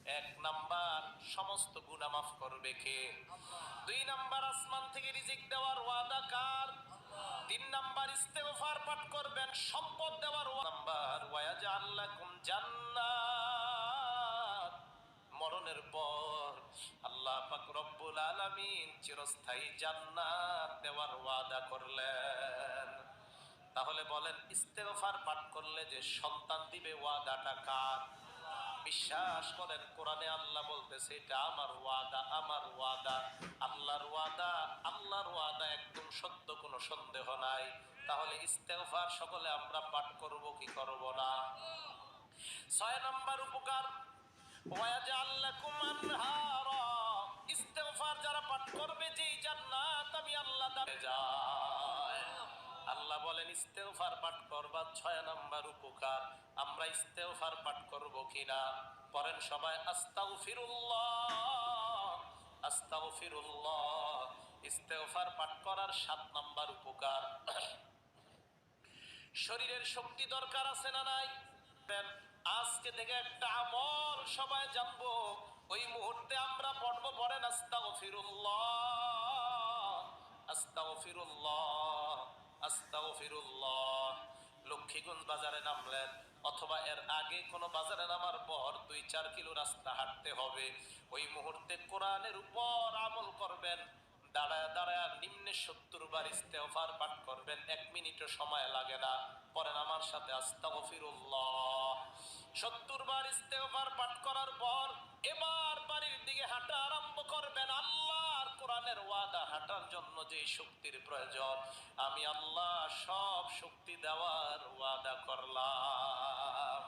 এক নাম্বার, সমস্ত গুনাহ মাফ করবে কে? দুই নাম্বার, আসমান থেকে রিজিক দেওয়ার ওয়াদা কার? তিন নাম্বার, ইস্তেগফার পাঠ করবেন, সম্পদ দেওয়ার নাম্বার, ওয়ায়াজআল লাকুম জান্নাত, মরণের পর আল্লাহ পাক রব্বুল আলামিন চিরস্থায়ী জান্নাত দেওয়ার ওয়াদা করলেন। তাহলে বলেন, ইস্তেগফার পাঠ করলে যে সন্তান দিবে ওয়াদাটা কার? বিশ্বাস করেন, কোরআনে আল্লাহ বলতেছে এটা আমার ওয়াদা, আমার ওয়াদা, আল্লাহর ওয়াদা, আল্লাহর ওয়াদা একদম সত্য, কোনো সন্দেহ নাই। তাহলে ইস্তেগফার সকলে আমরা পাঠ করব কি করব না? 6 নম্বর উপকার, ওয়ায়াজআল লাকুম আনহারা, ইস্তেগফার যারা পাঠ করবে যেই জান্নাত আমি আল্লাহ দানে যায়। আল্লাহ বলেন ইস্তেগফার পাঠ করবা, 6 নম্বর উপকার। আমরা ইস্তেগফার পাঠ করব কিনা? পড়েন সবাই, আস্তাগফিরুল্লাহ, আস্তাগফিরুল্লাহ। ইস্তেগফার পাঠ করার 7 নম্বর উপকার, শরীরের শক্তি দরকার আছে না নাই? আজকে থেকে একটা আমল সবাই জানবো, ওই মুহূর্তে আমরা পড়বো, পড়েন আস্তাগফিরুল্লাহ, আস্তাগফিরুল্লাহ, আস্তাগফিরুল্লাহ। লক্ষ্মীগঞ্জ বাজারে নামলেন অথবা এর আগে কোনো বাজারে নামার পর 2-4 কিলো রাস্তা হাঁটতে হবে, ওই মুহূর্তে কোরআনের উপর আমল করবেন, দাঁড়ায় দাঁড়ায় নিম্নে 70 বার ইস্তেগফার পাঠ করবেন, 1 মিনিটও সময় লাগে না। পড়েন আমার সাথে, আস্তাগফিরুল্লাহ। 70 বার ইস্তেগফার পাঠ করার পর এবার বাড়ির দিকে হাঁটা আরম্ভ করবেন। আল্লাহর কোরআনের ওয়াদা, হাঁটার জন্য যে শক্তির প্রয়োজন আমি আল্লাহ সব শক্তি দেওয়ার ওয়াদা করলাম।